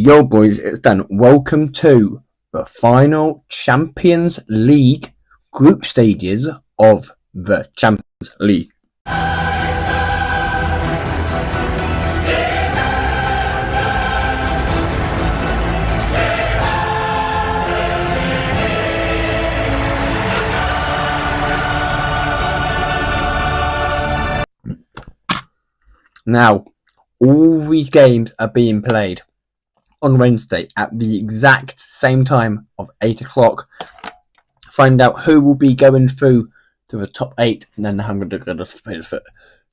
Yo, boys, it's done. Welcome to the final Champions League group stages of the Champions League. Now, all these games are being played on Wednesday at the exact same time of 8 o'clock. Find out who will be going through to the top 8, and then I'm going to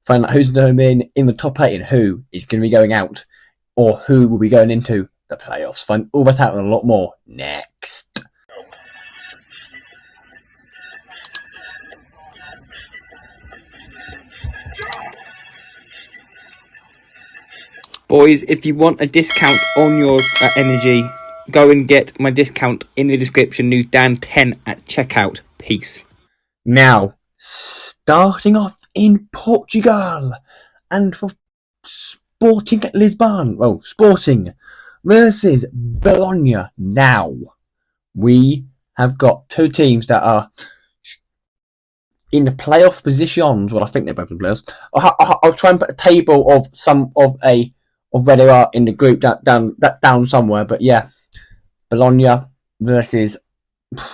find out who's going to be in the top 8 and who is going to be going out, or who will be going into the playoffs. Find all that out and a lot more next. Boys, if you want a discount on your energy, go and get my discount in the description. New Dan 10 at checkout. Peace. Now, starting off in Portugal, and for Sporting Lisbon, Sporting versus Bologna. Now, we have got two teams that are in the playoff positions. Well, I think they're both in the playoffs. I'll try and put a table of where they are in the group down somewhere, but yeah, Bologna versus. I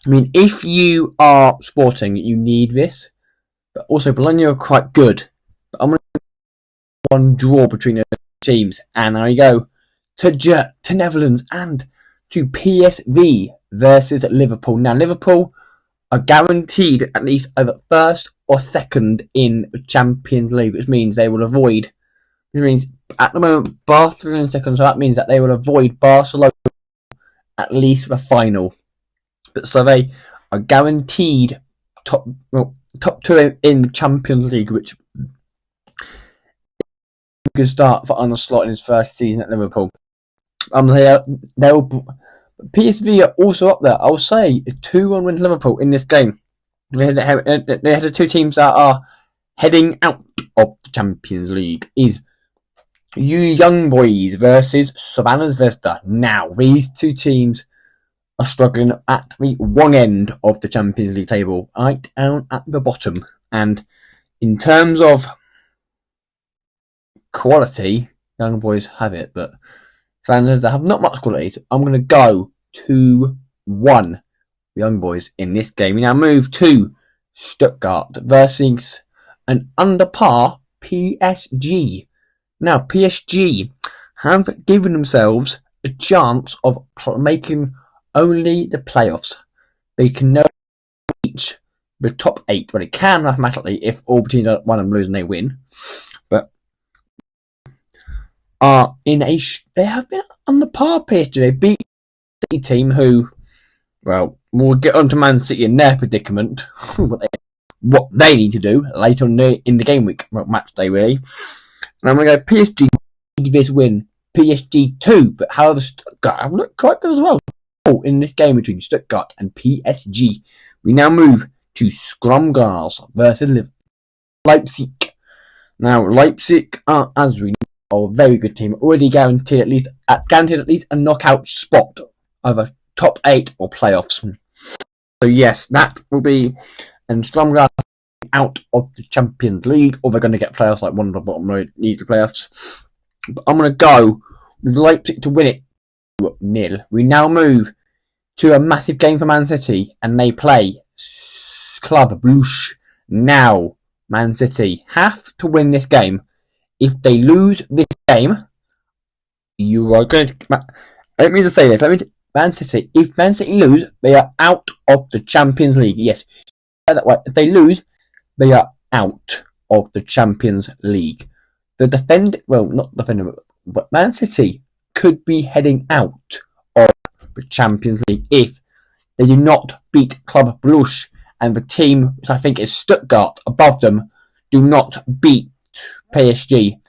mean, if you are Sporting, you need this, but also Bologna are quite good. But I'm going to one draw between the teams, and I go to Netherlands and to PSV versus Liverpool. Now, Liverpool are guaranteed at least either first or second in the Champions League, which means they will avoid. Which means at the moment Barcelona in second, so that means that they will avoid Barcelona at least the final. But so they are guaranteed top two in the Champions League, which is a good start for Arne Slot in his first season at Liverpool. PSV are also up there. I'll say 2-1 wins Liverpool in this game. They had the two teams that are heading out of the Champions League. Is you Young Boys versus Savannah's Vesta. Now, these two teams are struggling at the wrong end of the Champions League table, right down at the bottom. And in terms of quality, Young Boys have it, but Savannah's Vesta have not much quality. So I'm going to go 2-1 Young Boys in this game. We now move to Stuttgart versus an under par PSG. Now, PSG have given themselves a chance of making only the playoffs. They can now reach the top 8, but it can mathematically if all teams are one and lose and they win. But they have been under par. PSG. They beat the City team, who, well, we'll get on to Man City in their predicament. What they need to do later on in the game week match day, really. And I'm going to go PSG this win, PSG 2, but however, Stuttgart have looked quite good as well in this game between Stuttgart and PSG. We now move to Scrumgars versus Leipzig. Now, Leipzig are, as we know, a very good team, already guaranteed at least a knockout spot, either top 8 or playoffs. So yes, that will be, and Scrumgars out of the Champions League, or they're going to get playoffs like one of the bottom road needs the playoffs. But I'm going to go with Leipzig to win it 2-0. We now move to a massive game for Man City, and they play Club Brugge. Now, Man City have to win this game. If they lose this game, you are going to. Let me just say this. Man City. If Man City lose, they are out of the Champions League. Yes, that way. If they lose, they are out of the Champions League. Not defender, but Man City could be heading out of the Champions League if they do not beat Club Brugge, and the team, which I think is Stuttgart, above them, do not beat PSG.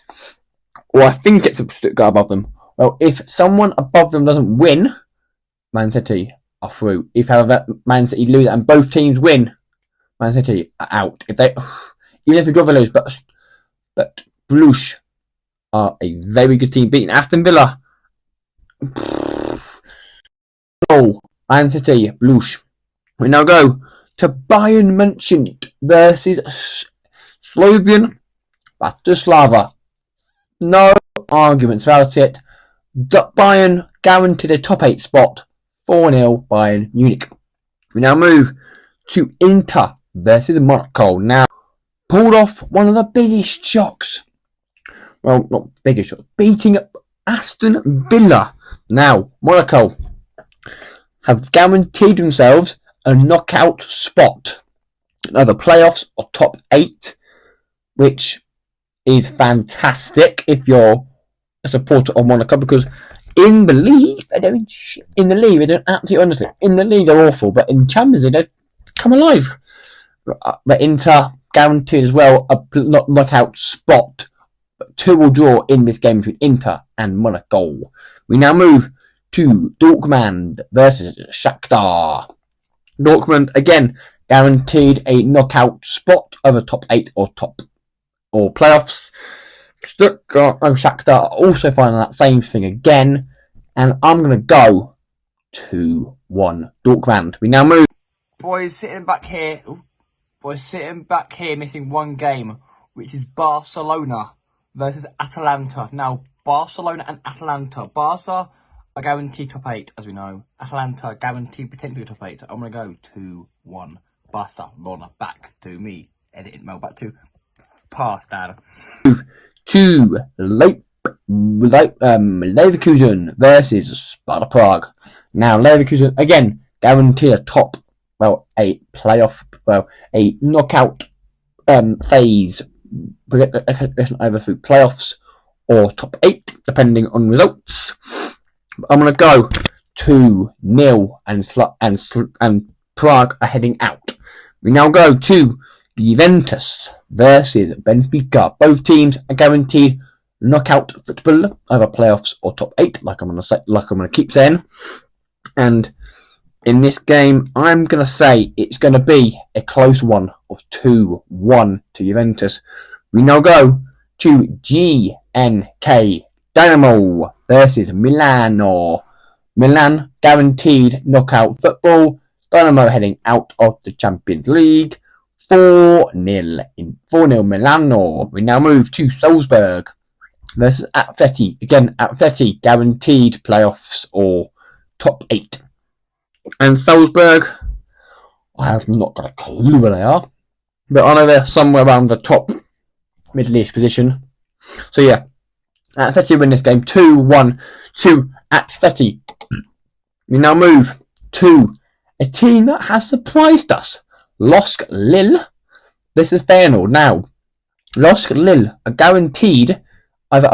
Or I think it's Stuttgart above them. Well, if someone above them doesn't win, Man City are through. If, however, Man City lose and both teams win, Man City are out. Even if they draw, they lose. But Bruges are a very good team, beating Aston Villa. Oh, Entity Blues. We now go to Bayern Munich versus Slovian Bratislava. No arguments about it. Bayern guaranteed a top 8 spot. 4-0 Bayern Munich. We now move to Inter versus Monaco. Now, pulled off one of the biggest shocks. Well, not biggest shock. Beating Aston Villa. Now, Monaco have guaranteed themselves a knockout spot. Either playoffs or top 8. Which is fantastic if you're a supporter of Monaco, because in the league they're doing shit. In the league they're doing absolutely honestly. In the league they're awful, but in Champions League they come alive. But Inter guaranteed as well a knockout spot. But 2 will draw in this game between Inter and Monaco. We now move to Dortmund versus Shakhtar. Dortmund again guaranteed a knockout spot over top 8 or playoffs. Stuttgart and Shakhtar also finding that same thing again, and I'm going to go 2-1 Dortmund. We now move. Boys sitting back here missing one game, which is Barcelona versus Atalanta. Now, Barcelona and Atalanta. Barca are guaranteed top 8, as we know. Atalanta guaranteed potentially top 8. I'm going to go 2-1 Barcelona. Back to me. Editing Mel. Back to pass, Dad. Move to Leverkusen versus Sparta Prague. Now, Leverkusen again guaranteed a top, a playoff, a knockout phase, either through playoffs or top 8, depending on results. I'm going to go 2-0 and Prague are heading out. We now go to Juventus versus Benfica. Both teams are guaranteed knockout football, either playoffs or top 8, like I'm going to keep saying. And in this game, I'm going to say it's going to be a close one of 2-1 to Juventus. We now go to GNK Dynamo versus Milano. Milan guaranteed knockout football. Dynamo heading out of the Champions League. 4-0 Milano. We now move to Salzburg versus Atleti. Again, Atleti guaranteed playoffs or top 8. And Salzburg, I have not got a clue where they are, but I know they're somewhere around the top middle-ish position. So yeah, Atleti win this game 2-1 to Atleti. We now move to a team that has surprised us. LOSC Lille. This is Feyenoord. Now, LOSC Lille are guaranteed either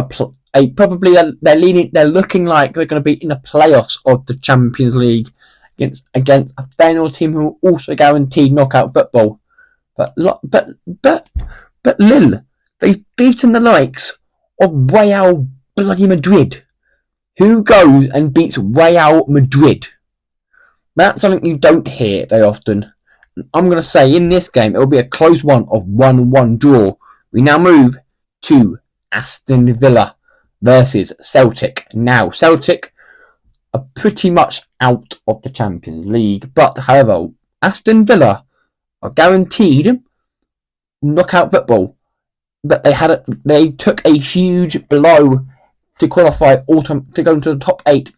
they're looking like they're going to be in the playoffs of the Champions League against a Feyenoord team who are also guaranteed knockout football. But Lille, they've beaten the likes of Real bloody Madrid. Who goes and beats Real Madrid? That's something you don't hear very often. I'm going to say in this game it will be a close one of 1-1 draw. We now move to Aston Villa versus Celtic. Now, Celtic are pretty much out of the Champions League, but however, Aston Villa are guaranteed knockout football. But they took a huge blow to qualify to go into the top 8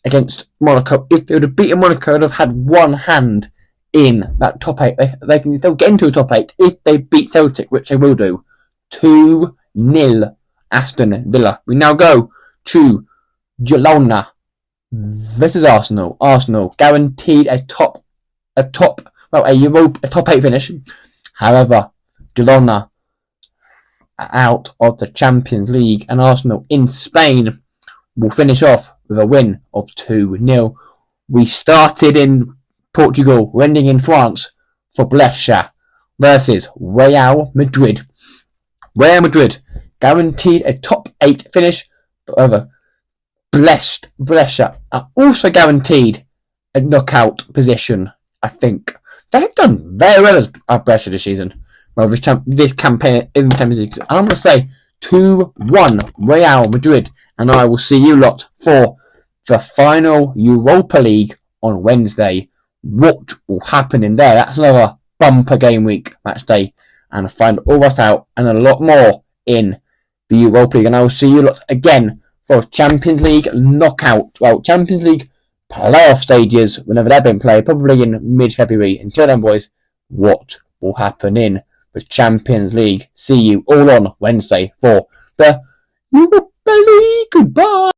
against Monaco. If they would have beaten Monaco, they'd have had one hand in that top 8. They can still get into a top 8 if they beat Celtic, which they will do. 2-0 Aston Villa. We now go to Girona versus Arsenal. Arsenal guaranteed a top 8 finish. However, Girona are out of the Champions League, and Arsenal in Spain will finish off with a win of 2-0. We started in Portugal, we're ending in France for Brescia versus Real Madrid. Real Madrid guaranteed a top 8 finish, but over Brescia are also guaranteed a knockout position. I think they've done very well as Brescia this season. Well, this campaign in the Champions League. I'm going to say 2-1 Real Madrid. And I will see you lot for the final Europa League on Wednesday. What will happen in there? That's another bumper game week match day. And find all that out and a lot more in the Europa League. And I will see you lot again for Champions League knockout. Well, Champions League playoff stages whenever they've been played, probably in mid-February. Until then, boys, what will happen in the Champions League? See you all on Wednesday for the Europa League. Goodbye.